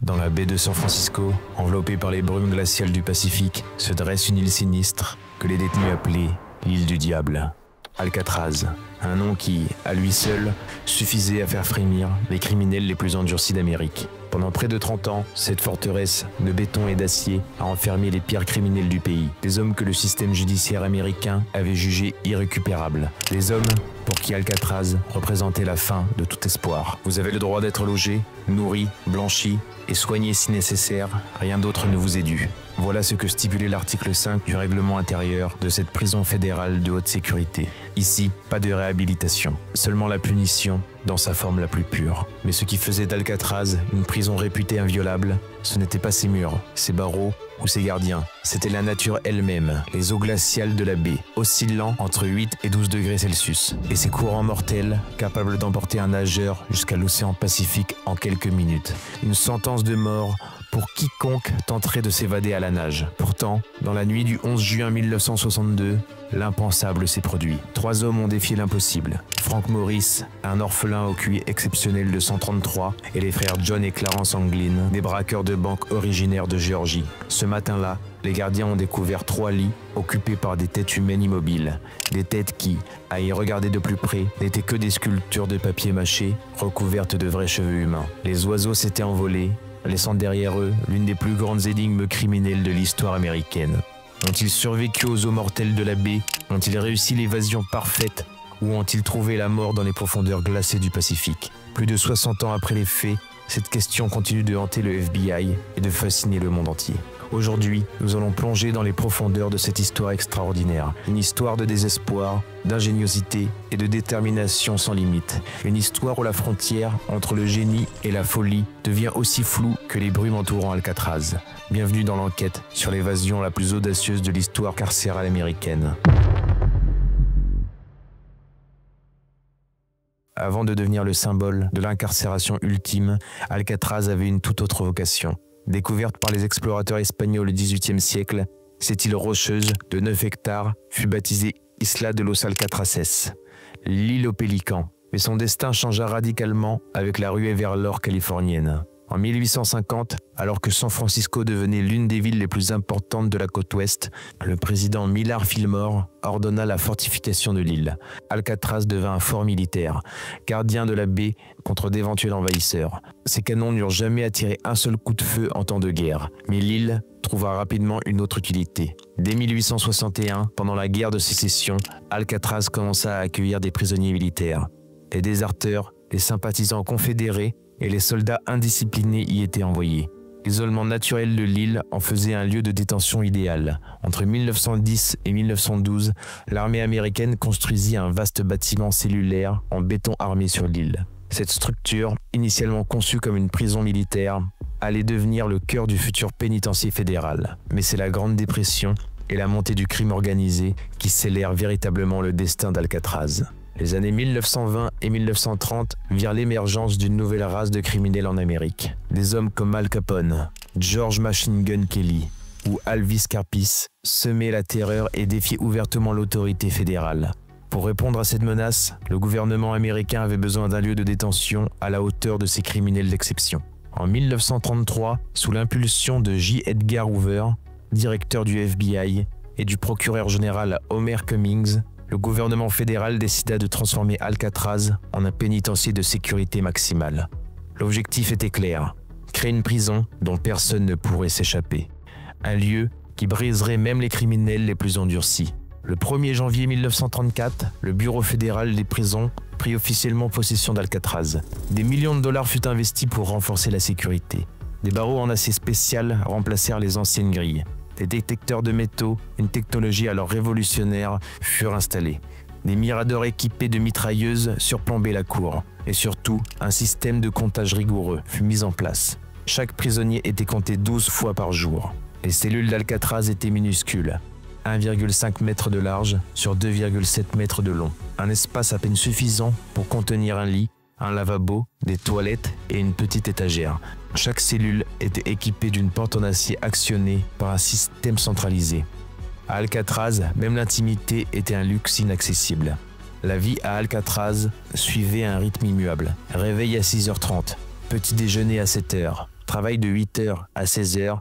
Dans la baie de San Francisco, enveloppée par les brumes glaciales du Pacifique, se dresse une île sinistre que les détenus appelaient l'île du diable. Alcatraz, un nom qui, à lui seul, suffisait à faire frémir les criminels les plus endurcis d'Amérique. Pendant près de 30 ans, cette forteresse de béton et d'acier a enfermé les pires criminels du pays. Des hommes que le système judiciaire américain avait jugés irrécupérables. Des hommes pour qui Alcatraz représentait la fin de tout espoir. Vous avez le droit d'être logé, nourri, blanchi et soigné si nécessaire, rien d'autre ne vous est dû. Voilà ce que stipulait l'article 5 du règlement intérieur de cette prison fédérale de haute sécurité. Ici, pas de réhabilitation, seulement la punition dans sa forme la plus pure. Mais ce qui faisait d'Alcatraz une prison réputée inviolable, ce n'était pas ses murs, ses barreaux ou ses gardiens. C'était la nature elle-même, les eaux glaciales de la baie, oscillant entre 8 et 12 degrés Celsius. Et ces courants mortels, capables d'emporter un nageur jusqu'à l'océan Pacifique en quelques minutes. Une sentence de mort pour quiconque tenterait de s'évader à la nage. Pourtant, dans la nuit du 11 juin 1962, l'impensable s'est produit. 3 hommes ont défié l'impossible. Frank Morris, un orphelin au QI exceptionnel de 133, et les frères John et Clarence Anglin, des braqueurs de banque originaires de Géorgie. Ce matin-là, les gardiens ont découvert 3 lits occupés par des têtes humaines immobiles. Des têtes qui, à y regarder de plus près, n'étaient que des sculptures de papier mâché recouvertes de vrais cheveux humains. Les oiseaux s'étaient envolés, laissant derrière eux l'une des plus grandes énigmes criminelles de l'histoire américaine. Ont-ils survécu aux eaux mortelles de la baie? Ont-ils réussi l'évasion parfaite? Ou ont-ils trouvé la mort dans les profondeurs glacées du Pacifique? Plus de 60 ans après les faits, cette question continue de hanter le FBI et de fasciner le monde entier. Aujourd'hui, nous allons plonger dans les profondeurs de cette histoire extraordinaire. Une histoire de désespoir, d'ingéniosité et de détermination sans limite. Une histoire où la frontière entre le génie et la folie devient aussi floue que les brumes entourant Alcatraz. Bienvenue dans l'enquête sur l'évasion la plus audacieuse de l'histoire carcérale américaine. Avant de devenir le symbole de l'incarcération ultime, Alcatraz avait une toute autre vocation. Découverte par les explorateurs espagnols au XVIIIe siècle, cette île rocheuse de 9 hectares fut baptisée Isla de los Alcatraces, l'île aux pélicans. Mais son destin changea radicalement avec la ruée vers l'or californienne. En 1850, alors que San Francisco devenait l'une des villes les plus importantes de la côte ouest, le président Millard Fillmore ordonna la fortification de l'île. Alcatraz devint un fort militaire, gardien de la baie contre d'éventuels envahisseurs. Ses canons n'eurent jamais attiré un seul coup de feu en temps de guerre, mais l'île trouva rapidement une autre utilité. Dès 1861, pendant la guerre de sécession, Alcatraz commença à accueillir des prisonniers militaires. Les déserteurs, les sympathisants confédérés et les soldats indisciplinés y étaient envoyés. L'isolement naturel de l'île en faisait un lieu de détention idéal. Entre 1910 et 1912, l'armée américaine construisit un vaste bâtiment cellulaire en béton armé sur l'île. Cette structure, initialement conçue comme une prison militaire, allait devenir le cœur du futur pénitencier fédéral. Mais c'est la Grande Dépression et la montée du crime organisé qui scellèrent véritablement le destin d'Alcatraz. Les années 1920 et 1930 virent l'émergence d'une nouvelle race de criminels en Amérique. Des hommes comme Al Capone, George Machine Gun Kelly ou Alvin Karpis semaient la terreur et défiaient ouvertement l'autorité fédérale. Pour répondre à cette menace, le gouvernement américain avait besoin d'un lieu de détention à la hauteur de ces criminels d'exception. En 1933, sous l'impulsion de J. Edgar Hoover, directeur du FBI, et du procureur général Homer Cummings, le gouvernement fédéral décida de transformer Alcatraz en un pénitencier de sécurité maximale. L'objectif était clair, créer une prison dont personne ne pourrait s'échapper. Un lieu qui briserait même les criminels les plus endurcis. Le 1er janvier 1934, le Bureau fédéral des prisons prit officiellement possession d'Alcatraz. Des millions de dollars furent investis pour renforcer la sécurité. Des barreaux en acier spécial remplacèrent les anciennes grilles. Des détecteurs de métaux, une technologie alors révolutionnaire, furent installés. Des miradors équipés de mitrailleuses surplombaient la cour. Et surtout, un système de comptage rigoureux fut mis en place. Chaque prisonnier était compté 12 fois par jour. Les cellules d'Alcatraz étaient minuscules. 1,5 mètre de large sur 2,7 mètres de long. Un espace à peine suffisant pour contenir un lit, un lavabo, des toilettes et une petite étagère. Chaque cellule était équipée d'une porte en acier actionnée par un système centralisé. À Alcatraz, même l'intimité était un luxe inaccessible. La vie à Alcatraz suivait un rythme immuable. Réveil à 6h30, petit déjeuner à 7h, Travail de 8h à 16h,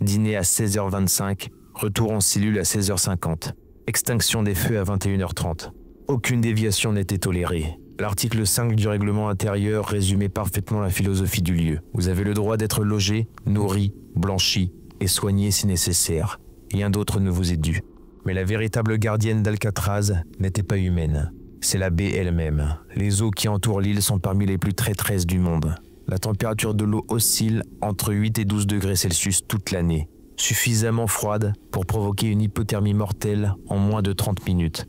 dîner à 16h25, retour en cellule à 16h50. Extinction des feux à 21h30. Aucune déviation n'était tolérée. L'article 5 du règlement intérieur résumait parfaitement la philosophie du lieu. Vous avez le droit d'être logé, nourri, blanchi et soigné si nécessaire. Rien d'autre ne vous est dû. Mais la véritable gardienne d'Alcatraz n'était pas humaine. C'est la baie elle-même. Les eaux qui entourent l'île sont parmi les plus traîtresses du monde. La température de l'eau oscille entre 8 et 12 degrés Celsius toute l'année, suffisamment froide pour provoquer une hypothermie mortelle en moins de 30 minutes.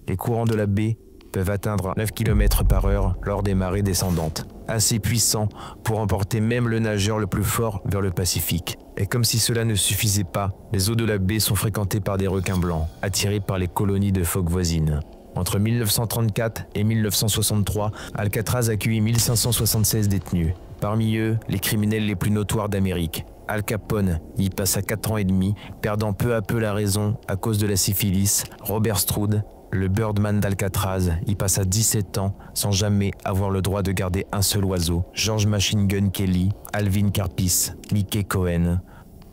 Les courants de la baie peuvent atteindre 9 km/h lors des marées descendantes, assez puissants pour emporter même le nageur le plus fort vers le Pacifique. Et comme si cela ne suffisait pas, les eaux de la baie sont fréquentées par des requins blancs, attirés par les colonies de phoques voisines. Entre 1934 et 1963, Alcatraz accueillit 1576 détenus. Parmi eux, les criminels les plus notoires d'Amérique. Al Capone y passa 4 ans et demi, perdant peu à peu la raison à cause de la syphilis. Robert Stroud, le Birdman d'Alcatraz, y passa 17 ans sans jamais avoir le droit de garder un seul oiseau. George Machine Gun Kelly, Alvin Karpis, Mickey Cohen.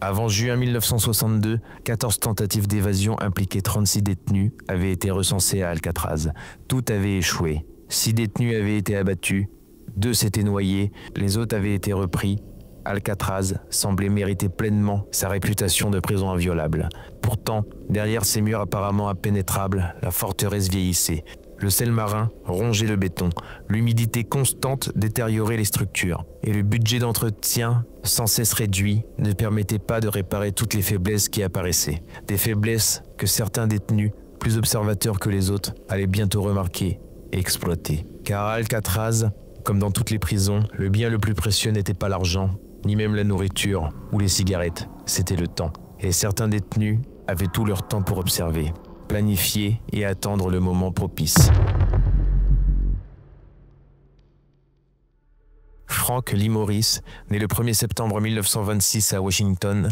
Avant juin 1962, 14 tentatives d'évasion impliquées 36 détenus avaient été recensées à Alcatraz. Tout avait échoué. 6 détenus avaient été abattus, 2 s'étaient noyés, les autres avaient été repris. Alcatraz semblait mériter pleinement sa réputation de prison inviolable. Pourtant, derrière ces murs apparemment impénétrables, la forteresse vieillissait. Le sel marin rongeait le béton, l'humidité constante détériorait les structures, et le budget d'entretien, sans cesse réduit, ne permettait pas de réparer toutes les faiblesses qui apparaissaient. Des faiblesses que certains détenus, plus observateurs que les autres, allaient bientôt remarquer et exploiter. Car à Alcatraz, comme dans toutes les prisons, le bien le plus précieux n'était pas l'argent, ni même la nourriture ou les cigarettes, c'était le temps. Et certains détenus avaient tout leur temps pour observer, planifier et attendre le moment propice. Frank Lee Morris, né le 1er septembre 1926 à Washington,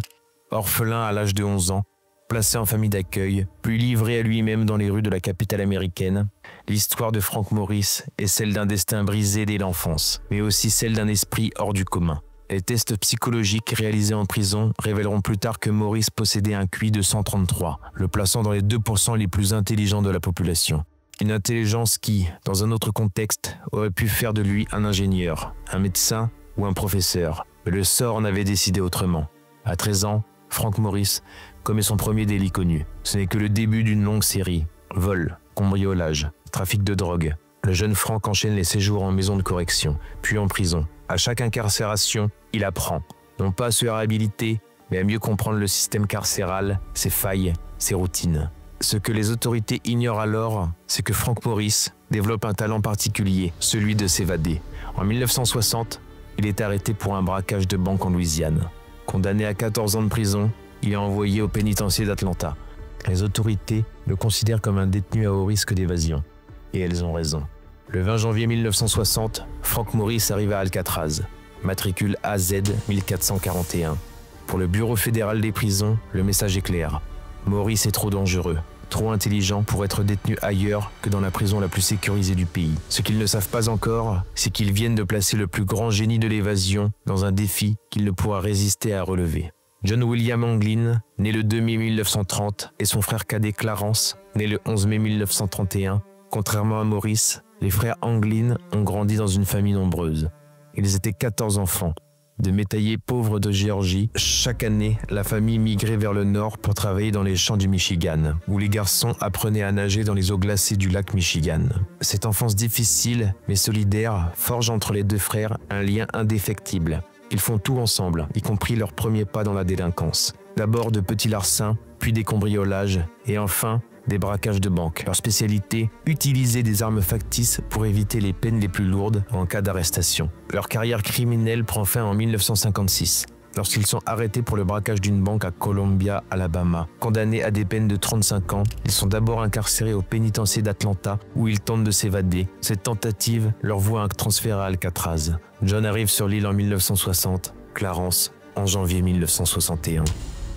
orphelin à l'âge de 11 ans, placé en famille d'accueil, puis livré à lui-même dans les rues de la capitale américaine, l'histoire de Frank Morris est celle d'un destin brisé dès l'enfance, mais aussi celle d'un esprit hors du commun. Les tests psychologiques réalisés en prison révéleront plus tard que Morris possédait un QI de 133, le plaçant dans les 2% les plus intelligents de la population. Une intelligence qui, dans un autre contexte, aurait pu faire de lui un ingénieur, un médecin ou un professeur. Mais le sort en avait décidé autrement. À 13 ans, Frank Morris commet son premier délit connu. Ce n'est que le début d'une longue série. Vol, cambriolage, trafic de drogue. Le jeune Frank enchaîne les séjours en maison de correction, puis en prison. À chaque incarcération, il apprend, non pas à se réhabiliter, mais à mieux comprendre le système carcéral, ses failles, ses routines. Ce que les autorités ignorent alors, c'est que Frank Morris développe un talent particulier, celui de s'évader. En 1960, il est arrêté pour un braquage de banque en Louisiane. Condamné à 14 ans de prison, il est envoyé au pénitencier d'Atlanta. Les autorités le considèrent comme un détenu à haut risque d'évasion. Et elles ont raison. Le 20 janvier 1960, Frank Morris arrive à Alcatraz, matricule AZ 1441. Pour le Bureau fédéral des prisons, le message est clair. Morris est trop dangereux, trop intelligent pour être détenu ailleurs que dans la prison la plus sécurisée du pays. Ce qu'ils ne savent pas encore, c'est qu'ils viennent de placer le plus grand génie de l'évasion dans un défi qu'il ne pourra résister à relever. John William Anglin, né le 2 mai 1930, et son frère cadet Clarence, né le 11 mai 1931, contrairement à Morris, les frères Anglin ont grandi dans une famille nombreuse. Ils étaient 14 enfants, de métayers pauvres de Géorgie. Chaque année, la famille migrait vers le nord pour travailler dans les champs du Michigan, où les garçons apprenaient à nager dans les eaux glacées du lac Michigan. Cette enfance difficile, mais solidaire, forge entre les deux frères un lien indéfectible. Ils font tout ensemble, y compris leurs premiers pas dans la délinquance. D'abord de petits larcins, puis des cambriolages, et enfin des braquages de banque. Leur spécialité, utiliser des armes factices pour éviter les peines les plus lourdes en cas d'arrestation. Leur carrière criminelle prend fin en 1956, lorsqu'ils sont arrêtés pour le braquage d'une banque à Columbia, Alabama. Condamnés à des peines de 35 ans, ils sont d'abord incarcérés au pénitencier d'Atlanta, où ils tentent de s'évader. Cette tentative leur vaut un transfert à Alcatraz. John arrive sur l'île en 1960, Clarence en janvier 1961.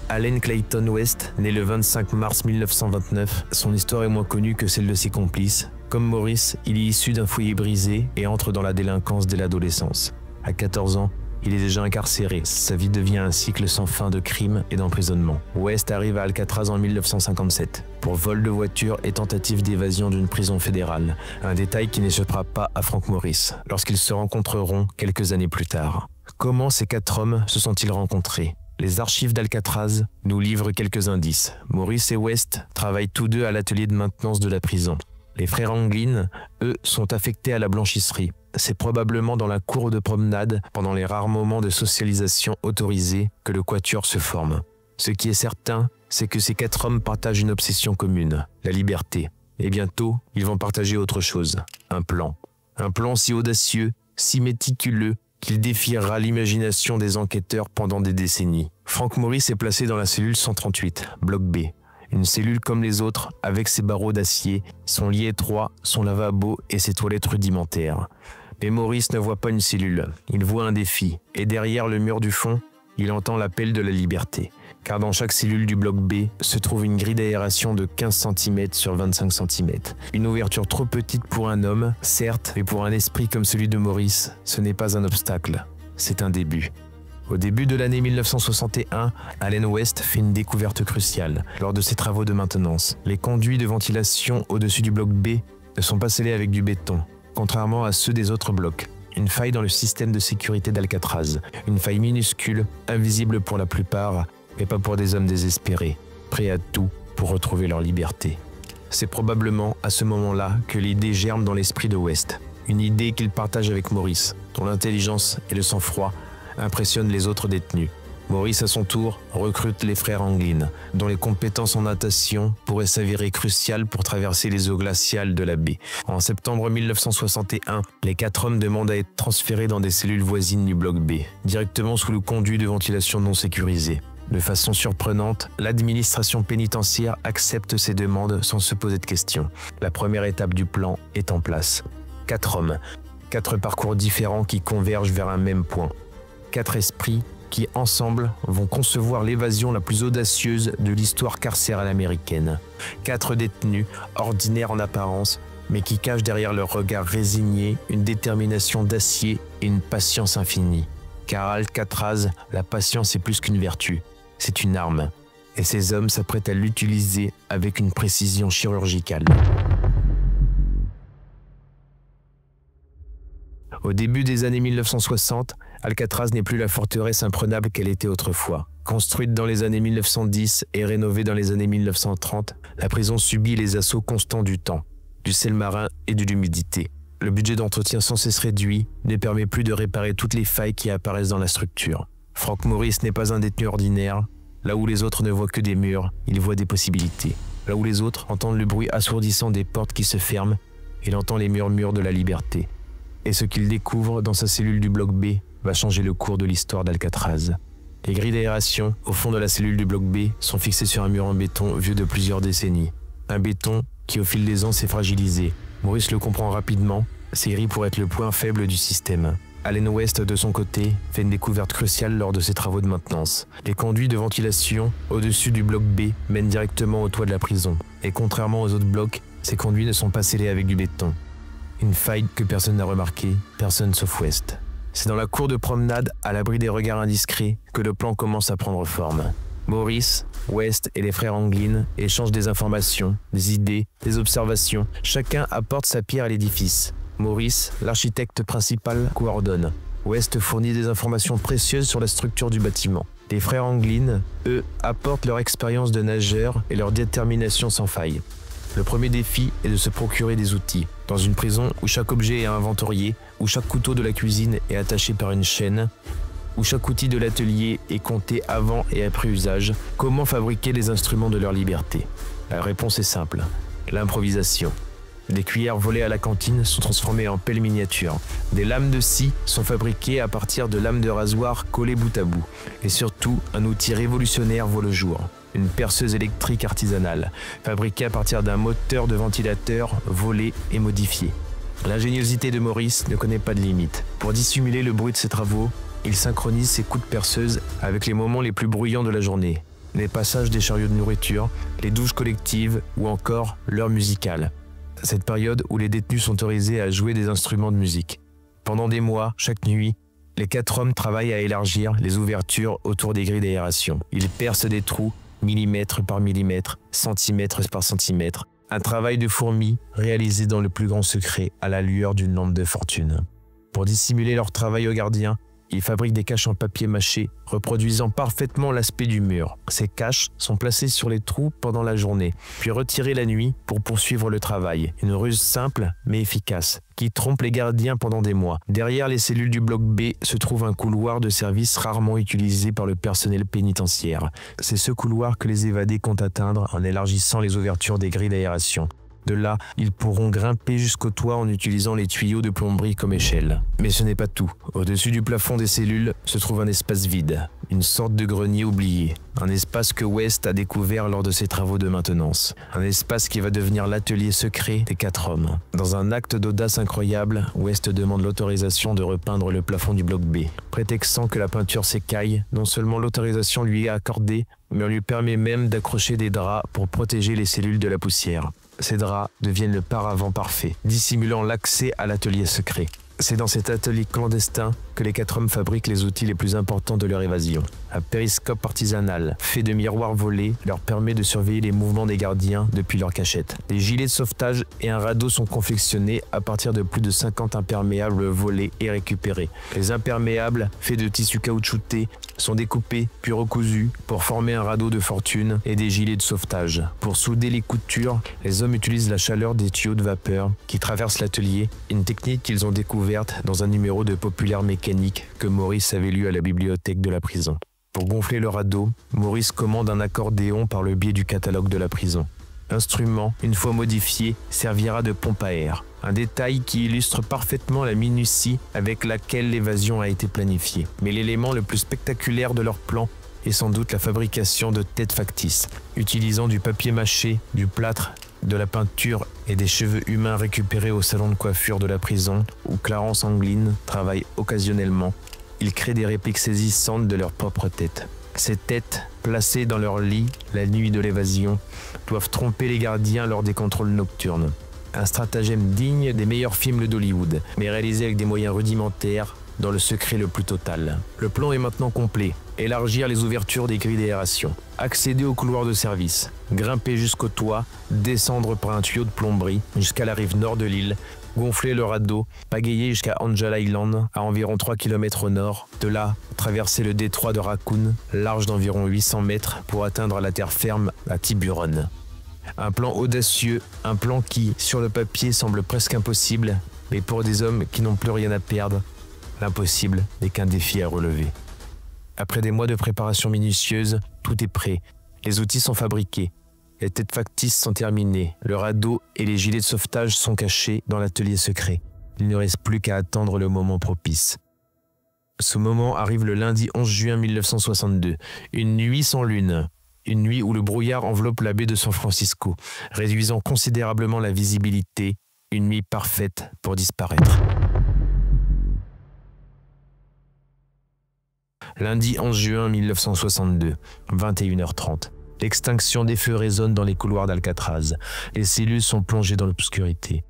Allen Clayton West, né le 25 mars 1929, son histoire est moins connue que celle de ses complices. Comme Morris, il est issu d'un foyer brisé et entre dans la délinquance dès l'adolescence. À 14 ans, Il est déjà incarcéré. Sa vie devient un cycle sans fin de crimes et d'emprisonnement. West arrive à Alcatraz en 1957 pour vol de voiture et tentative d'évasion d'une prison fédérale. Un détail qui n'échappera pas à Frank Morris lorsqu'ils se rencontreront quelques années plus tard. Comment ces 4 hommes se sont-ils rencontrés? Les archives d'Alcatraz nous livrent quelques indices. Morris et West travaillent tous deux à l'atelier de maintenance de la prison. Les frères Anglin, eux, sont affectés à la blanchisserie. C'est probablement dans la cour de promenade, pendant les rares moments de socialisation autorisés, que le quatuor se forme. Ce qui est certain, c'est que ces 4 hommes partagent une obsession commune, la liberté. Et bientôt, ils vont partager autre chose, un plan. Un plan si audacieux, si méticuleux, qu'il défiera l'imagination des enquêteurs pendant des décennies. Frank Morris est placé dans la cellule 138, bloc B. Une cellule comme les autres, avec ses barreaux d'acier, son lit étroit, son lavabo et ses toilettes rudimentaires. Mais Morris ne voit pas une cellule, il voit un défi, et derrière le mur du fond, il entend l'appel de la liberté. Car dans chaque cellule du bloc B se trouve une grille d'aération de 15 cm sur 25 cm. Une ouverture trop petite pour un homme, certes, mais pour un esprit comme celui de Morris, ce n'est pas un obstacle, c'est un début. Au début de l'année 1961, Allen West fait une découverte cruciale lors de ses travaux de maintenance. Les conduits de ventilation au-dessus du bloc B ne sont pas scellés avec du béton, contrairement à ceux des autres blocs. Une faille dans le système de sécurité d'Alcatraz, une faille minuscule, invisible pour la plupart, mais pas pour des hommes désespérés, prêts à tout pour retrouver leur liberté. C'est probablement à ce moment-là que l'idée germe dans l'esprit de West, une idée qu'il partage avec Morris, dont l'intelligence et le sang-froid impressionnent les autres détenus. Morris, à son tour, recrute les frères Anglin, dont les compétences en natation pourraient s'avérer cruciales pour traverser les eaux glaciales de la baie. En septembre 1961, les 4 hommes demandent à être transférés dans des cellules voisines du bloc B, directement sous le conduit de ventilation non sécurisé. De façon surprenante, l'administration pénitentiaire accepte ces demandes sans se poser de questions. La première étape du plan est en place. 4 hommes, 4 parcours différents qui convergent vers un même point. 4 esprits qui, ensemble, vont concevoir l'évasion la plus audacieuse de l'histoire carcérale américaine. 4 détenus, ordinaires en apparence, mais qui cachent derrière leur regard résigné une détermination d'acier et une patience infinie. Car à Alcatraz, la patience est plus qu'une vertu, c'est une arme. Et ces hommes s'apprêtent à l'utiliser avec une précision chirurgicale. Au début des années 1960, Alcatraz n'est plus la forteresse imprenable qu'elle était autrefois. Construite dans les années 1910 et rénovée dans les années 1930, la prison subit les assauts constants du temps, du sel marin et de l'humidité. Le budget d'entretien sans cesse réduit ne permet plus de réparer toutes les failles qui apparaissent dans la structure. Frank Morris n'est pas un détenu ordinaire. Là où les autres ne voient que des murs, il voit des possibilités. Là où les autres entendent le bruit assourdissant des portes qui se ferment, il entend les murmures de la liberté. Et ce qu'il découvre dans sa cellule du bloc B va changer le cours de l'histoire d'Alcatraz. Les grilles d'aération au fond de la cellule du bloc B sont fixées sur un mur en béton vieux de plusieurs décennies. Un béton qui au fil des ans s'est fragilisé. Morris le comprend rapidement, ces grilles pourraient être le point faible du système. Allen West, de son côté, fait une découverte cruciale lors de ses travaux de maintenance. Les conduits de ventilation au-dessus du bloc B mènent directement au toit de la prison. Et contrairement aux autres blocs, ces conduits ne sont pas scellés avec du béton. Une faille que personne n'a remarquée, personne sauf West. C'est dans la cour de promenade, à l'abri des regards indiscrets, que le plan commence à prendre forme. Morris, West et les frères Anglin échangent des informations, des idées, des observations. Chacun apporte sa pierre à l'édifice. Morris, l'architecte principal, coordonne. West fournit des informations précieuses sur la structure du bâtiment. Les frères Anglin, eux, apportent leur expérience de nageurs et leur détermination sans faille. Le premier défi est de se procurer des outils. Dans une prison où chaque objet est inventorié, où chaque couteau de la cuisine est attaché par une chaîne, où chaque outil de l'atelier est compté avant et après usage, comment fabriquer les instruments de leur liberté? La réponse est simple, l'improvisation. Des cuillères volées à la cantine sont transformées en pelles miniatures. Des lames de scie sont fabriquées à partir de lames de rasoir collées bout à bout. Et surtout, un outil révolutionnaire voit le jour. Une perceuse électrique artisanale, fabriquée à partir d'un moteur de ventilateur volé et modifié. L'ingéniosité de Morris ne connaît pas de limite. Pour dissimuler le bruit de ses travaux, il synchronise ses coups de perceuse avec les moments les plus bruyants de la journée. Les passages des chariots de nourriture, les douches collectives ou encore l'heure musicale. Cette période où les détenus sont autorisés à jouer des instruments de musique. Pendant des mois, chaque nuit, Les 4 hommes travaillent à élargir les ouvertures autour des grilles d'aération. Ils percent des trous, millimètre par millimètre, centimètre par centimètre. Un travail de fourmi réalisé dans le plus grand secret à la lueur d'une lampe de fortune. Pour dissimuler leur travail aux gardiens, ils fabriquent des caches en papier mâché, reproduisant parfaitement l'aspect du mur. Ces caches sont placées sur les trous pendant la journée, puis retirées la nuit pour poursuivre le travail. Une ruse simple mais efficace, qui trompe les gardiens pendant des mois. Derrière les cellules du bloc B se trouve un couloir de service rarement utilisé par le personnel pénitentiaire. C'est ce couloir que les évadés comptent atteindre en élargissant les ouvertures des grilles d'aération. De là, ils pourront grimper jusqu'au toit en utilisant les tuyaux de plomberie comme échelle. Mais ce n'est pas tout. Au-dessus du plafond des cellules se trouve un espace vide, une sorte de grenier oublié. Un espace que West a découvert lors de ses travaux de maintenance. Un espace qui va devenir l'atelier secret des 4 hommes. Dans un acte d'audace incroyable, West demande l'autorisation de repeindre le plafond du bloc B. Prétextant que la peinture s'écaille, non seulement l'autorisation lui est accordée, mais on lui permet même d'accrocher des draps pour protéger les cellules de la poussière. Ces draps deviennent le paravent parfait, dissimulant l'accès à l'atelier secret. C'est dans cet atelier clandestin que les 4 hommes fabriquent les outils les plus importants de leur évasion. Un périscope artisanal, fait de miroirs volés, leur permet de surveiller les mouvements des gardiens depuis leur cachette. Des gilets de sauvetage et un radeau sont confectionnés à partir de plus de 50 imperméables volés et récupérés. Les imperméables, faits de tissu caoutchouté, sont découpés puis recousus pour former un radeau de fortune et des gilets de sauvetage. Pour souder les coutures, les hommes utilisent la chaleur des tuyaux de vapeur qui traversent l'atelier, une technique qu'ils ont découverte dans un numéro de Populaire Mécanique que Maurice avait lu à la bibliothèque de la prison. Pour gonfler le radeau, Maurice commande un accordéon par le biais du catalogue de la prison. L'instrument, une fois modifié, servira de pompe à air. Un détail qui illustre parfaitement la minutie avec laquelle l'évasion a été planifiée. Mais l'élément le plus spectaculaire de leur plan est sans doute la fabrication de têtes factices, utilisant du papier mâché, du plâtre, de la peinture et des cheveux humains récupérés au salon de coiffure de la prison où Clarence Anglin travaille occasionnellement. Ils créent des répliques saisissantes de leurs propres têtes. Ces têtes, placées dans leur lit la nuit de l'évasion, doivent tromper les gardiens lors des contrôles nocturnes. Un stratagème digne des meilleurs films d'Hollywood, mais réalisé avec des moyens rudimentaires, dans le secret le plus total. Le plan est maintenant complet. Élargir les ouvertures des grilles d'aération, accéder au couloir de service, grimper jusqu'au toit, descendre par un tuyau de plomberie jusqu'à la rive nord de l'île, gonfler le radeau, pagayer jusqu'à Angel Island, à environ 3 km au nord. De là, traverser le détroit de Raccoon, large d'environ 800 mètres, pour atteindre la terre ferme à Tiburon. Un plan audacieux, un plan qui, sur le papier, semble presque impossible, mais pour des hommes qui n'ont plus rien à perdre, l'impossible n'est qu'un défi à relever. Après des mois de préparation minutieuse, tout est prêt. Les outils sont fabriqués. Les têtes factices sont terminées. Le radeau et les gilets de sauvetage sont cachés dans l'atelier secret. Il ne reste plus qu'à attendre le moment propice. Ce moment arrive le lundi 11 juin 1962. Une nuit sans lune. Une nuit où le brouillard enveloppe la baie de San Francisco, réduisant considérablement la visibilité. Une nuit parfaite pour disparaître. Lundi 11 juin 1962, 21h30. L'extinction des feux résonne dans les couloirs d'Alcatraz. Les cellules sont plongées dans l'obscurité.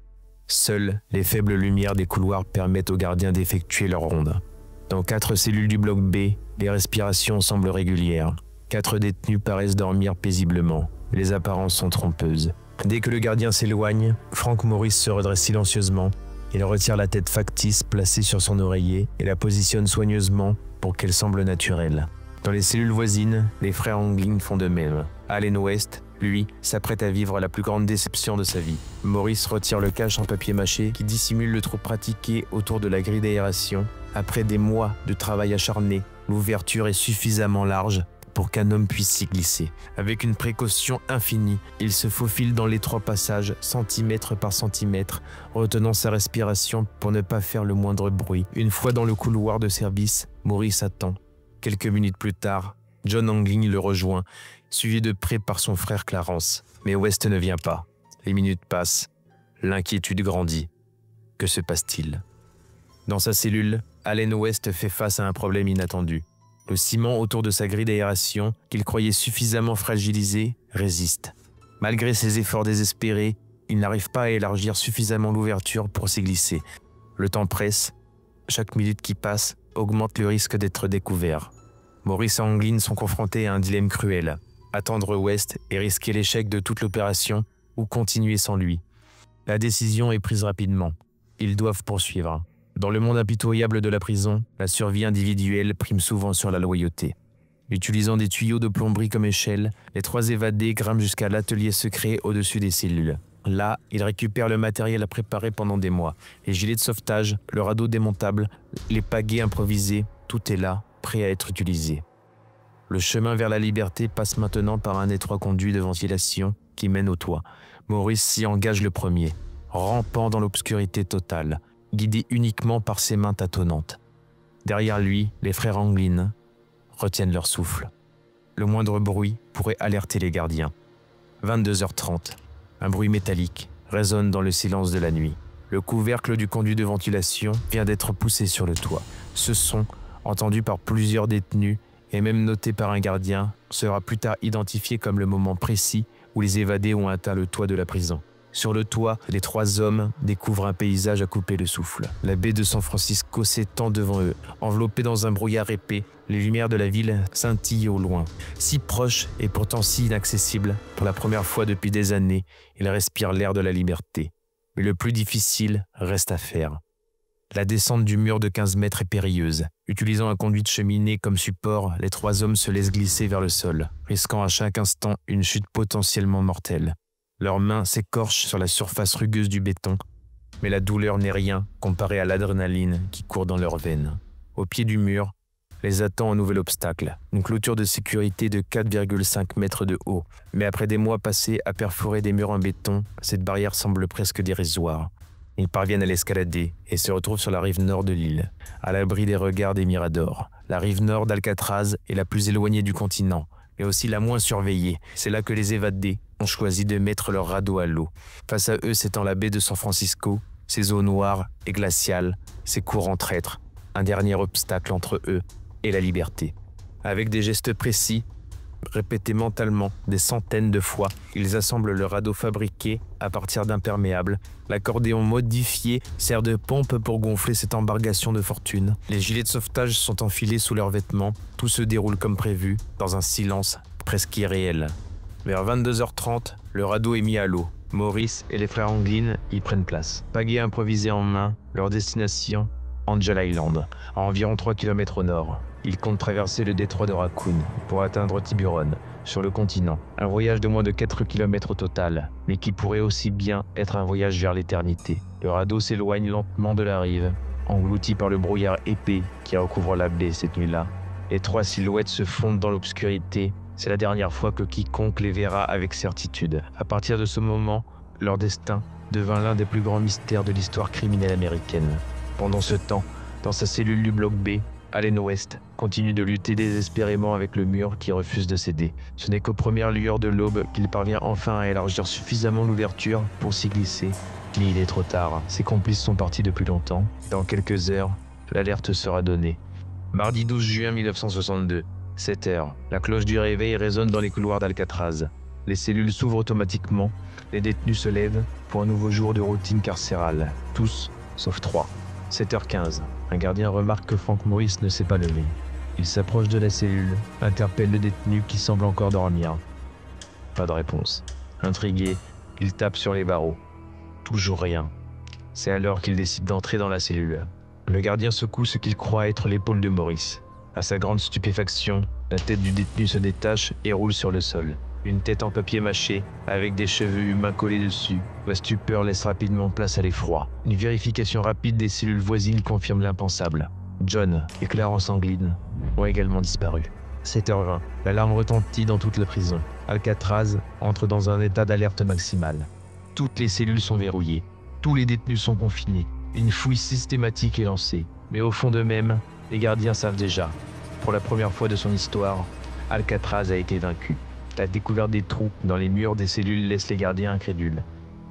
Seules les faibles lumières des couloirs permettent aux gardiens d'effectuer leur ronde. Dans 4 cellules du bloc B, les respirations semblent régulières. 4 détenus paraissent dormir paisiblement. Les apparences sont trompeuses. Dès que le gardien s'éloigne, Frank Morris se redresse silencieusement. Il retire la tête factice placée sur son oreiller et la positionne soigneusement pour qu'elle semble naturelle. Dans les cellules voisines, les frères Anglin font de même. Allen West, lui, s'apprête à vivre la plus grande déception de sa vie. Maurice retire le cache en papier mâché qui dissimule le trou pratiqué autour de la grille d'aération. Après des mois de travail acharné, l'ouverture est suffisamment large pour qu'un homme puisse s'y glisser. Avec une précaution infinie, il se faufile dans l'étroit passage, centimètre par centimètre, retenant sa respiration pour ne pas faire le moindre bruit. Une fois dans le couloir de service, Maurice attend. Quelques minutes plus tard, John Anglin le rejoint, suivi de près par son frère Clarence. Mais West ne vient pas. Les minutes passent. L'inquiétude grandit. Que se passe-t-il? Dans sa cellule, Allen West fait face à un problème inattendu. Le ciment autour de sa grille d'aération, qu'il croyait suffisamment fragilisé, résiste. Malgré ses efforts désespérés, il n'arrive pas à élargir suffisamment l'ouverture pour s'y glisser. Le temps presse. Chaque minute qui passe augmente le risque d'être découvert. Maurice et Angeline sont confrontés à un dilemme cruel. Attendre West et risquer l'échec de toute l'opération ou continuer sans lui. La décision est prise rapidement. Ils doivent poursuivre. Dans le monde impitoyable de la prison, la survie individuelle prime souvent sur la loyauté. Utilisant des tuyaux de plomberie comme échelle, les 3 évadés grimpent jusqu'à l'atelier secret au-dessus des cellules. Là, ils récupèrent le matériel à préparer pendant des mois. Les gilets de sauvetage, le radeau démontable, les pagaies improvisées, tout est là, prêt à être utilisé. Le chemin vers la liberté passe maintenant par un étroit conduit de ventilation qui mène au toit. Maurice s'y engage le premier, rampant dans l'obscurité totale, guidé uniquement par ses mains tâtonnantes. Derrière lui, les frères Angeline retiennent leur souffle. Le moindre bruit pourrait alerter les gardiens. 22h30. Un bruit métallique résonne dans le silence de la nuit. Le couvercle du conduit de ventilation vient d'être poussé sur le toit. Ce son, entendu par plusieurs détenus et même noté par un gardien, sera plus tard identifié comme le moment précis où les évadés ont atteint le toit de la prison. Sur le toit, les 3 hommes découvrent un paysage à couper le souffle. La baie de San Francisco s'étend devant eux. Enveloppée dans un brouillard épais, les lumières de la ville scintillent au loin. Si proches et pourtant si inaccessibles, pour la première fois depuis des années, ils respirent l'air de la liberté. Mais le plus difficile reste à faire. La descente du mur de 15 mètres est périlleuse. Utilisant un conduit de cheminée comme support, les 3 hommes se laissent glisser vers le sol, risquant à chaque instant une chute potentiellement mortelle. Leurs mains s'écorchent sur la surface rugueuse du béton, mais la douleur n'est rien comparée à l'adrénaline qui court dans leurs veines. Au pied du mur, les attend un nouvel obstacle, une clôture de sécurité de 4,5 mètres de haut. Mais après des mois passés à perforer des murs en béton, cette barrière semble presque dérisoire. Ils parviennent à l'escalader et se retrouvent sur la rive nord de l'île, à l'abri des regards des miradors. La rive nord d'Alcatraz est la plus éloignée du continent, mais aussi la moins surveillée. C'est là que les évadés ont choisi de mettre leur radeau à l'eau. Face à eux s'étend la baie de San Francisco, ses eaux noires et glaciales, ses courants traîtres, un dernier obstacle entre eux et la liberté. Avec des gestes précis, répétés mentalement des centaines de fois, ils assemblent le radeau fabriqué à partir d'imperméables. L'accordéon modifié sert de pompe pour gonfler cette embarcation de fortune. Les gilets de sauvetage sont enfilés sous leurs vêtements. Tout se déroule comme prévu, dans un silence presque irréel. Vers 22h30, le radeau est mis à l'eau. Maurice et les frères Angeline y prennent place. Pagaies improvisées en main, leur destination, Angel Island, à environ 3 km au nord. Ils comptent traverser le détroit de Raccoon pour atteindre Tiburon, sur le continent. Un voyage de moins de 4 km au total, mais qui pourrait aussi bien être un voyage vers l'éternité. Le radeau s'éloigne lentement de la rive, englouti par le brouillard épais qui recouvre la baie cette nuit-là. Les 3 silhouettes se fondent dans l'obscurité. C'est la dernière fois que quiconque les verra avec certitude. À partir de ce moment, leur destin devint l'un des plus grands mystères de l'histoire criminelle américaine. Pendant ce temps, dans sa cellule du bloc B, Allen West continue de lutter désespérément avec le mur qui refuse de céder. Ce n'est qu'aux premières lueurs de l'aube qu'il parvient enfin à élargir suffisamment l'ouverture pour s'y glisser. Mais il est trop tard, ses complices sont partis depuis longtemps. Dans quelques heures, l'alerte sera donnée. Mardi 12 juin 1962, 7 heures. La cloche du réveil résonne dans les couloirs d'Alcatraz. Les cellules s'ouvrent automatiquement, les détenus se lèvent pour un nouveau jour de routine carcérale. Tous, sauf 3. 7h15. Un gardien remarque que Frank Morris ne s'est pas levé. Il s'approche de la cellule, interpelle le détenu qui semble encore dormir. Pas de réponse. Intrigué, il tape sur les barreaux. Toujours rien. C'est alors qu'il décide d'entrer dans la cellule. Le gardien secoue ce qu'il croit être l'épaule de Morris. À sa grande stupéfaction, la tête du détenu se détache et roule sur le sol. Une tête en papier mâché, avec des cheveux humains collés dessus. La stupeur laisse rapidement place à l'effroi. Une vérification rapide des cellules voisines confirme l'impensable. John et Clarence Angeline ont également disparu. 7h20, l'alarme retentit dans toute la prison. Alcatraz entre dans un état d'alerte maximale. Toutes les cellules sont verrouillées. Tous les détenus sont confinés. Une fouille systématique est lancée. Mais au fond d'eux-mêmes, les gardiens savent déjà. Pour la première fois de son histoire, Alcatraz a été vaincu. La découverte des trous dans les murs des cellules laisse les gardiens incrédules.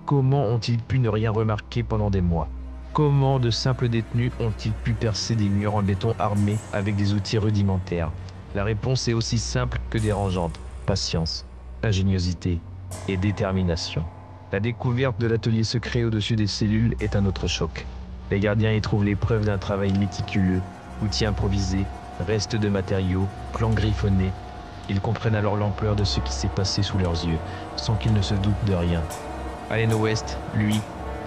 Comment ont-ils pu ne rien remarquer pendant des mois? Comment de simples détenus ont-ils pu percer des murs en béton armés avec des outils rudimentaires? La réponse est aussi simple que dérangeante. Patience, ingéniosité et détermination. La découverte de l'atelier secret au-dessus des cellules est un autre choc. Les gardiens y trouvent les preuves d'un travail méticuleux, outils improvisés, restes de matériaux, plans griffonnés. Ils comprennent alors l'ampleur de ce qui s'est passé sous leurs yeux, sans qu'ils ne se doutent de rien. Allen West, lui,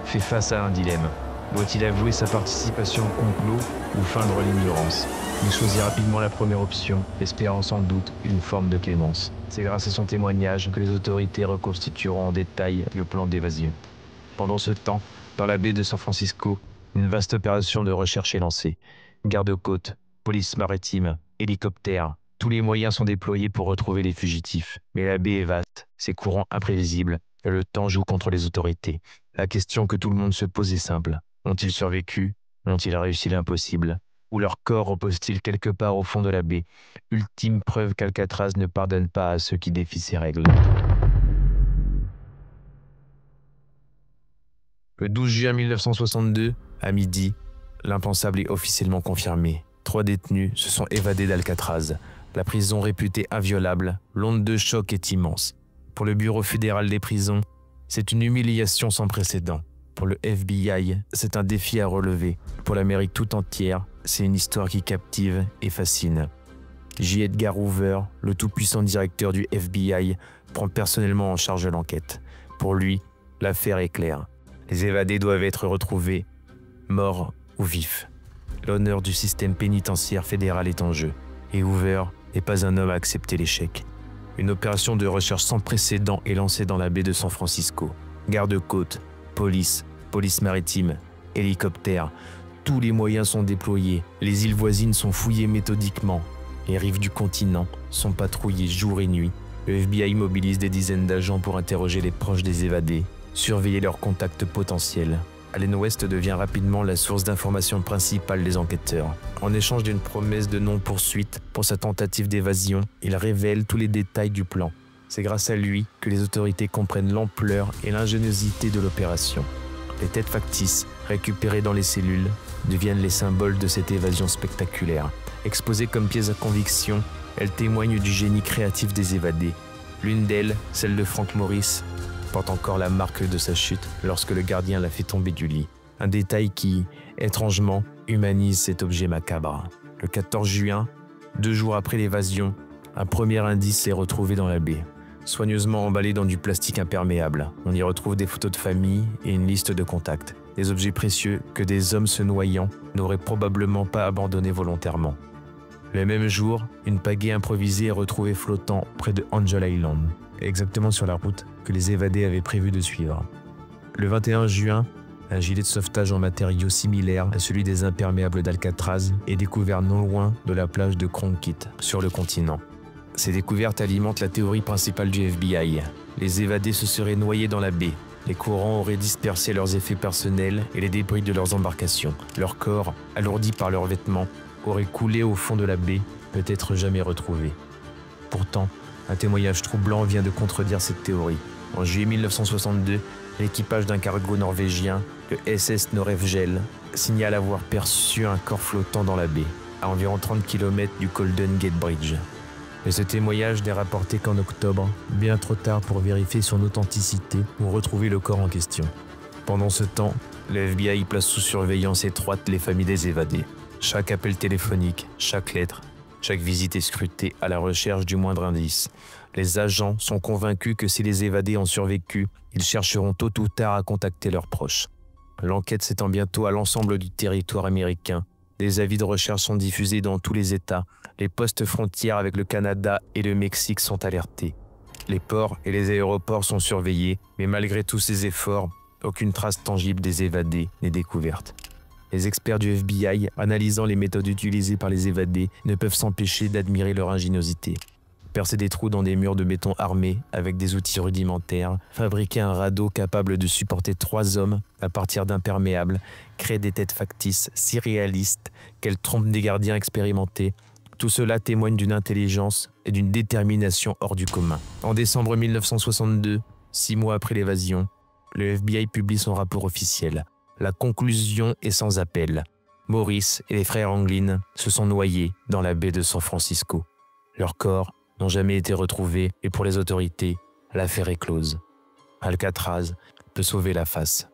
fait face à un dilemme. Doit-il avouer sa participation au complot ou feindre l'ignorance? Il choisit rapidement la première option, espérant sans doute une forme de clémence. C'est grâce à son témoignage que les autorités reconstitueront en détail le plan d'évasion. Pendant ce temps, dans la baie de San Francisco, une vaste opération de recherche est lancée. Garde-côtes, police maritime, hélicoptères, tous les moyens sont déployés pour retrouver les fugitifs. Mais la baie est vaste, ses courants imprévisibles, et le temps joue contre les autorités. La question que tout le monde se pose est simple. Ont-ils survécu? Ont-ils réussi l'impossible? Ou leur corps repose-t-il quelque part au fond de la baie? Ultime preuve qu'Alcatraz ne pardonne pas à ceux qui défient ses règles. Le 12 juin 1962, à midi, l'impensable est officiellement confirmé. 3 détenus se sont évadés d'Alcatraz. La prison réputée inviolable, l'onde de choc est immense. Pour le Bureau fédéral des prisons, c'est une humiliation sans précédent. Pour le FBI, c'est un défi à relever. Pour l'Amérique tout entière, c'est une histoire qui captive et fascine. J. Edgar Hoover, le tout-puissant directeur du FBI, prend personnellement en charge l'enquête. Pour lui, l'affaire est claire. Les évadés doivent être retrouvés, morts ou vifs. L'honneur du système pénitentiaire fédéral est en jeu. Et Hoover n'est pas un homme à accepter l'échec. Une opération de recherche sans précédent est lancée dans la baie de San Francisco. Garde-côtes, police maritime, hélicoptères, tous les moyens sont déployés. Les îles voisines sont fouillées méthodiquement. Les rives du continent sont patrouillées jour et nuit. Le FBI mobilise des dizaines d'agents pour interroger les proches des évadés, surveiller leurs contacts potentiels. Allen West devient rapidement la source d'information principale des enquêteurs. En échange d'une promesse de non-poursuite pour sa tentative d'évasion, il révèle tous les détails du plan. C'est grâce à lui que les autorités comprennent l'ampleur et l'ingéniosité de l'opération. Les têtes factices, récupérées dans les cellules, deviennent les symboles de cette évasion spectaculaire. Exposées comme pièces à conviction, elles témoignent du génie créatif des évadés. L'une d'elles, celle de Frank Morris, porte encore la marque de sa chute lorsque le gardien l'a fait tomber du lit. Un détail qui, étrangement, humanise cet objet macabre. Le 14 juin, 2 jours après l'évasion, un premier indice est retrouvé dans la baie. Soigneusement emballé dans du plastique imperméable, on y retrouve des photos de famille et une liste de contacts. Des objets précieux que des hommes se noyant n'auraient probablement pas abandonnés volontairement. Le même jour, une pagaie improvisée est retrouvée flottant près de Angel Island, exactement sur la route que les évadés avaient prévu de suivre. Le 21 juin, un gilet de sauvetage en matériaux similaires à celui des imperméables d'Alcatraz est découvert non loin de la plage de Cronkite, sur le continent. Ces découvertes alimentent la théorie principale du FBI. Les évadés se seraient noyés dans la baie. Les courants auraient dispersé leurs effets personnels et les débris de leurs embarcations. Leurs corps, alourdis par leurs vêtements, auraient coulé au fond de la baie, peut-être jamais retrouvés. Pourtant, un témoignage troublant vient de contredire cette théorie. En juillet 1962, l'équipage d'un cargo norvégien, le SS Norefjell, signale avoir perçu un corps flottant dans la baie, à environ 30 km du Golden Gate Bridge. Mais ce témoignage n'est rapporté qu'en octobre, bien trop tard pour vérifier son authenticité ou retrouver le corps en question. Pendant ce temps, le FBI place sous surveillance étroite les familles des évadés. Chaque appel téléphonique, chaque lettre, chaque visite est scrutée à la recherche du moindre indice. Les agents sont convaincus que si les évadés ont survécu, ils chercheront tôt ou tard à contacter leurs proches. L'enquête s'étend bientôt à l'ensemble du territoire américain. Des avis de recherche sont diffusés dans tous les États. Les postes frontières avec le Canada et le Mexique sont alertés. Les ports et les aéroports sont surveillés, mais malgré tous ces efforts, aucune trace tangible des évadés n'est découverte. Les experts du FBI, analysant les méthodes utilisées par les évadés, ne peuvent s'empêcher d'admirer leur ingéniosité. Percer des trous dans des murs de béton armés avec des outils rudimentaires, fabriquer un radeau capable de supporter 3 hommes à partir d'imperméables, créer des têtes factices si réalistes qu'elles trompent des gardiens expérimentés, tout cela témoigne d'une intelligence et d'une détermination hors du commun. En décembre 1962, 6 mois après l'évasion, le FBI publie son rapport officiel. La conclusion est sans appel. Morris et les frères Anglin se sont noyés dans la baie de San Francisco. Leurs corps n'ont jamais été retrouvés et pour les autorités, l'affaire est close. Alcatraz peut sauver la face.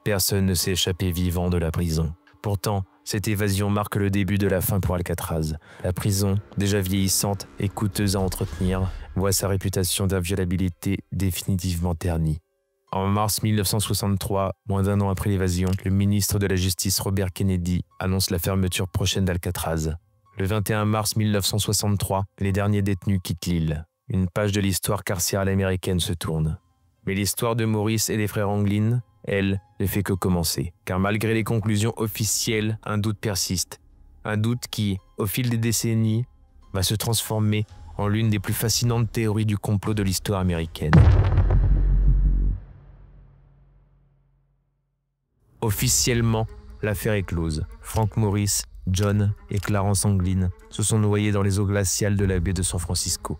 Personne ne s'est échappé vivant de la prison. Pourtant, Cette évasion marque le début de la fin pour Alcatraz. La prison, déjà vieillissante et coûteuse à entretenir, voit sa réputation d'inviolabilité définitivement ternie. En mars 1963, moins d'un an après l'évasion, le ministre de la Justice Robert Kennedy annonce la fermeture prochaine d'Alcatraz. Le 21 mars 1963, les derniers détenus quittent l'île. Une page de l'histoire carcérale américaine se tourne. Mais l'histoire de Maurice et des frères Anglin, elle, ne fait que commencer. Car malgré les conclusions officielles, un doute persiste. Un doute qui, au fil des décennies, va se transformer en l'une des plus fascinantes théories du complot de l'histoire américaine. Officiellement, l'affaire est close. Frank Morris, John et Clarence Anglin se sont noyés dans les eaux glaciales de la baie de San Francisco.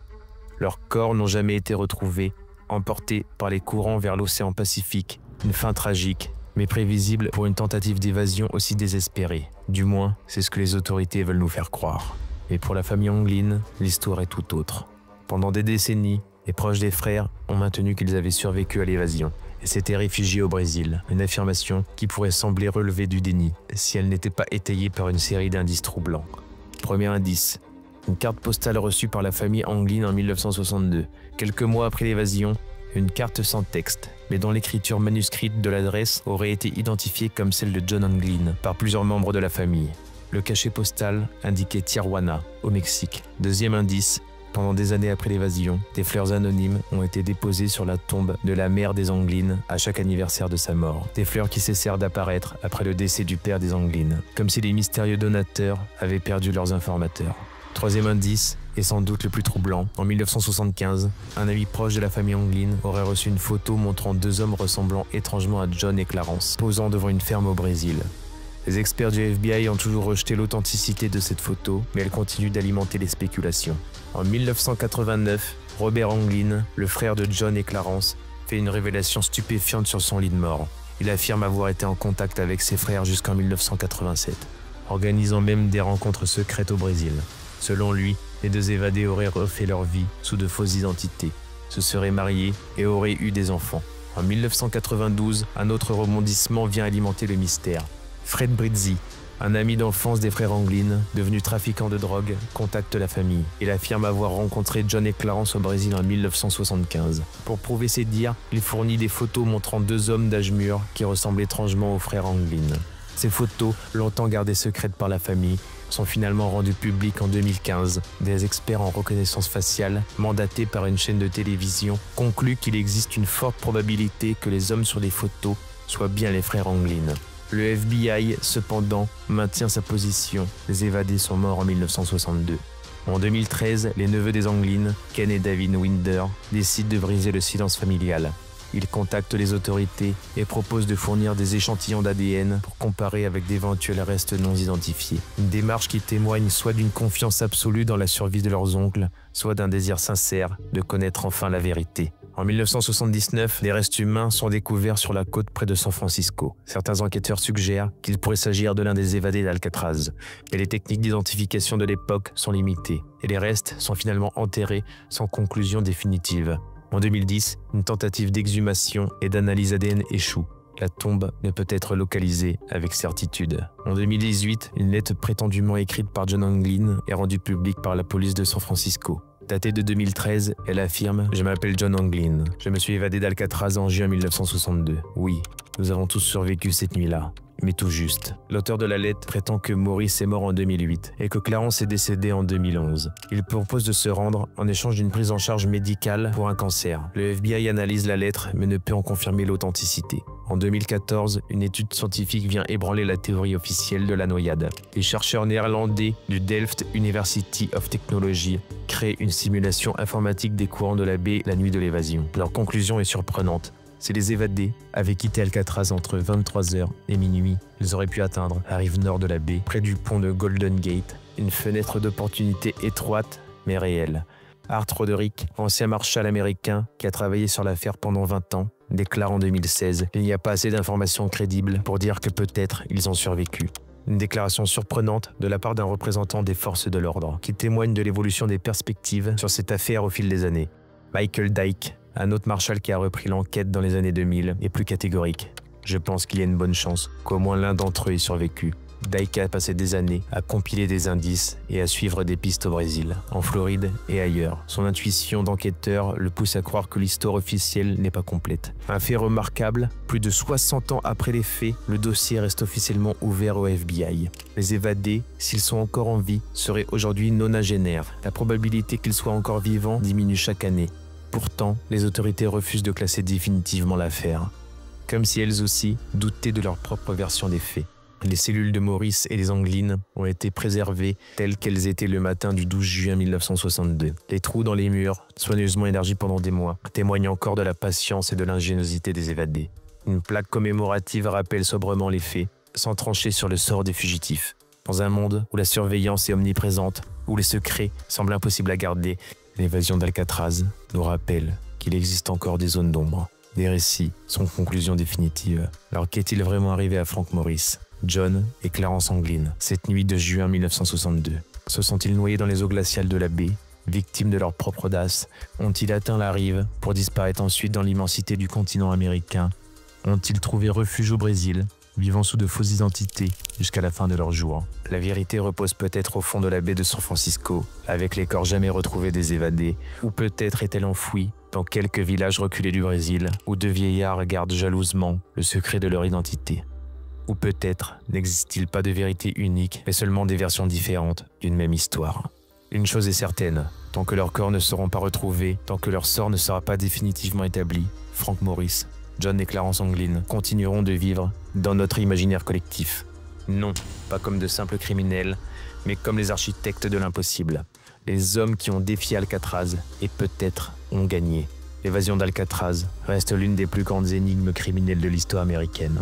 Leurs corps n'ont jamais été retrouvés, emportés par les courants vers l'océan Pacifique. Une fin tragique, mais prévisible pour une tentative d'évasion aussi désespérée. Du moins, c'est ce que les autorités veulent nous faire croire. Mais pour la famille Anglin, l'histoire est tout autre. Pendant des décennies, les proches des frères ont maintenu qu'ils avaient survécu à l'évasion et s'étaient réfugiés au Brésil. Une affirmation qui pourrait sembler relever du déni si elle n'était pas étayée par une série d'indices troublants. Premier indice, une carte postale reçue par la famille Anglin en 1962. Quelques mois après l'évasion, une carte sans texte, mais dont l'écriture manuscrite de l'adresse aurait été identifiée comme celle de John Anglin par plusieurs membres de la famille. Le cachet postal indiquait Tijuana, au Mexique. Deuxième indice, pendant des années après l'évasion, des fleurs anonymes ont été déposées sur la tombe de la mère des Anglin à chaque anniversaire de sa mort. Des fleurs qui cessèrent d'apparaître après le décès du père des Anglin, comme si les mystérieux donateurs avaient perdu leurs informateurs. Troisième indice, et sans doute le plus troublant, en 1975, un ami proche de la famille Anglin aurait reçu une photo montrant deux hommes ressemblant étrangement à John et Clarence, posant devant une ferme au Brésil. Les experts du FBI ont toujours rejeté l'authenticité de cette photo, mais elle continue d'alimenter les spéculations. En 1989, Robert Anglin, le frère de John et Clarence, fait une révélation stupéfiante sur son lit de mort. Il affirme avoir été en contact avec ses frères jusqu'en 1987, organisant même des rencontres secrètes au Brésil. Selon lui, les deux évadés auraient refait leur vie sous de fausses identités, se seraient mariés et auraient eu des enfants. En 1992, un autre rebondissement vient alimenter le mystère. Fred Brizzi, un ami d'enfance des frères Anglin, devenu trafiquant de drogue, contacte la famille. Il affirme avoir rencontré John et Clarence au Brésil en 1975. Pour prouver ses dires, il fournit des photos montrant deux hommes d'âge mûr qui ressemblent étrangement aux frères Anglin. Ces photos, longtemps gardées secrètes par la famille, sont finalement rendues publiques en 2015. Des experts en reconnaissance faciale, mandatés par une chaîne de télévision, concluent qu'il existe une forte probabilité que les hommes sur les photos soient bien les frères Anglin. Le FBI, cependant, maintient sa position. Les évadés sont morts en 1962. En 2013, les neveux des Anglin, Ken et David Winder, décident de briser le silence familial. Ils contactent les autorités et proposent de fournir des échantillons d'ADN pour comparer avec d'éventuels restes non identifiés. Une démarche qui témoigne soit d'une confiance absolue dans la survie de leurs oncles, soit d'un désir sincère de connaître enfin la vérité. En 1979, des restes humains sont découverts sur la côte près de San Francisco. Certains enquêteurs suggèrent qu'il pourrait s'agir de l'un des évadés d'Alcatraz. Mais les techniques d'identification de l'époque sont limitées et les restes sont finalement enterrés sans conclusion définitive. En 2010, une tentative d'exhumation et d'analyse ADN échoue. La tombe ne peut être localisée avec certitude. En 2018, une lettre prétendument écrite par John Anglin est rendue publique par la police de San Francisco. Datée de 2013, elle affirme « Je m'appelle John Anglin. Je me suis évadé d'Alcatraz en juin 1962. Oui, nous avons tous survécu cette nuit-là. Mais tout juste. » L'auteur de la lettre prétend que Maurice est mort en 2008 et que Clarence est décédé en 2011. Il propose de se rendre en échange d'une prise en charge médicale pour un cancer. Le FBI analyse la lettre mais ne peut en confirmer l'authenticité. En 2014, une étude scientifique vient ébranler la théorie officielle de la noyade. Les chercheurs néerlandais du Delft University of Technology créent une simulation informatique des courants de la baie la nuit de l'évasion. Leur conclusion est surprenante. Si les évadés avaient quitté Alcatraz entre 23h et minuit, ils auraient pu atteindre la rive nord de la baie, près du pont de Golden Gate, une fenêtre d'opportunité étroite mais réelle. Art Roderick, ancien marshal américain qui a travaillé sur l'affaire pendant 20 ans, déclare en 2016 qu'il n'y a pas assez d'informations crédibles pour dire que peut-être ils ont survécu. Une déclaration surprenante de la part d'un représentant des forces de l'ordre, qui témoigne de l'évolution des perspectives sur cette affaire au fil des années. Michael Dyke, un autre marshal qui a repris l'enquête dans les années 2000, est plus catégorique. Je pense qu'il y a une bonne chance qu'au moins l'un d'entre eux ait survécu. Daika a passé des années à compiler des indices et à suivre des pistes au Brésil, en Floride et ailleurs. Son intuition d'enquêteur le pousse à croire que l'histoire officielle n'est pas complète. Un fait remarquable, plus de 60 ans après les faits, le dossier reste officiellement ouvert au FBI. Les évadés, s'ils sont encore en vie, seraient aujourd'hui nonagénaires. La probabilité qu'ils soient encore vivants diminue chaque année. Pourtant, les autorités refusent de classer définitivement l'affaire, comme si elles aussi doutaient de leur propre version des faits. Les cellules de Maurice et les Anglines ont été préservées telles qu'elles étaient le matin du 12 juin 1962. Les trous dans les murs, soigneusement élargis pendant des mois, témoignent encore de la patience et de l'ingéniosité des évadés. Une plaque commémorative rappelle sobrement les faits, sans trancher sur le sort des fugitifs. Dans un monde où la surveillance est omniprésente, où les secrets semblent impossibles à garder, l'évasion d'Alcatraz nous rappelle qu'il existe encore des zones d'ombre, des récits sans conclusion définitive. Alors qu'est-il vraiment arrivé à Frank Morris, John et Clarence Anglin cette nuit de juin 1962? Se sont-ils noyés dans les eaux glaciales de la baie, victimes de leur propre audace? Ont-ils atteint la rive pour disparaître ensuite dans l'immensité du continent américain? Ont-ils trouvé refuge au Brésil, vivant sous de fausses identités jusqu'à la fin de leur jours? La vérité repose peut-être au fond de la baie de San Francisco, avec les corps jamais retrouvés des évadés, ou peut-être est-elle enfouie dans quelques villages reculés du Brésil, où deux vieillards gardent jalousement le secret de leur identité. Ou peut-être n'existe-t-il pas de vérité unique, mais seulement des versions différentes d'une même histoire. Une chose est certaine, tant que leurs corps ne seront pas retrouvés, tant que leur sort ne sera pas définitivement établi, Frank Morris, John et Clarence Anglin continueront de vivre dans notre imaginaire collectif. Non, pas comme de simples criminels, mais comme les architectes de l'impossible. Les hommes qui ont défié Alcatraz et peut-être ont gagné. L'évasion d'Alcatraz reste l'une des plus grandes énigmes criminelles de l'histoire américaine.